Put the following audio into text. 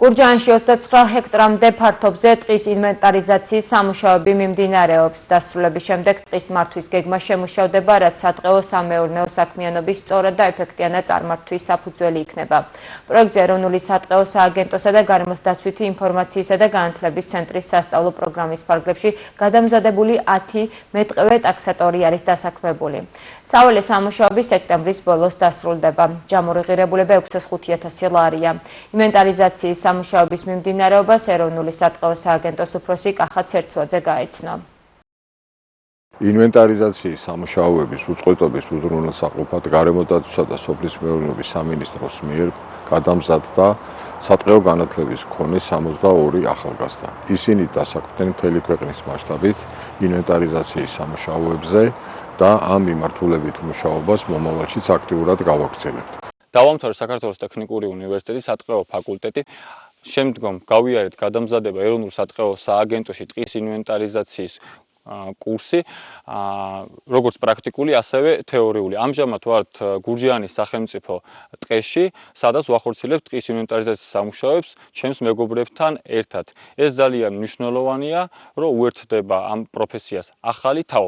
გურჯაანში 29 ჰექტრამდე ფართობზე ტყის ინვენტარიზაციის სამუშაოები მიმდინარეობს. დასრულების შემდეგ ტყის მართვის გეგმა შემუშავდება, რაც სატყეო-სამეურნეო საქმიანობის სწორად და ეფექტიანად წარმართვის საფუძველი იქნება. პროექტზე ეროვნული სატყეო სააგენტოსა და გარემოს დაცვითი ინფორმაციისა და განათლების ცენტრის სასწავლო პროგრამის ფარგლებში გადამზადებული 10 მეტყევე ტაქსატორი არის დასაქმებული. საველე სამუშაოები სექტემბრის ბოლოს დასრულდება. ჯამური ღირებულება 605,000 ლარია. ინვენტარიზაციის სამუშაოების მიმდინარეობას ეროვნული სატყეო სააგენტოს უფროსი კახა ცერცვაძე გაეცნო. ინვენტარიზაციის სამუშაოების უწყვეტობის უზრუნველსაყოფად გარემოდაცვისა და სოფლის მეურნეობის სამინისტროს მიერ გადამზადდა სატყეო განათლების მქონე 62 ახალგაზრდა. ისინი დასაქმდნენ მთელი ქვეყნის მასშტაბით ინვენტარიზაციის სამუშაოებზე და ამ მიმართულებით მუშაობას მომავალშიც აქტიურად გავაგრძელებთ. დავამთავრე საქართველოს ტექნიკური უნივერსიტეტის სატყეო ფაკულტეტი. შემდგომ გავიარეთ გადამზადება ეროვნულ სატყეო სააგენტოში ტყის ინვენტარიზაციის კურსი, როგორც პრაქტიკული, ასევე თეორიული. ამჟამად ვართ გურჯაანის სახელმწიფო ტყეში, სადაც ვახორციელებთ ტყის ინვენტარიზაციის სამუშაოებს ჩემს მეგობრებთან ერთად. ეს ძალიან მნიშვნელოვანია, რომ უერთდება ამ პროფესიას ახალი თაობა.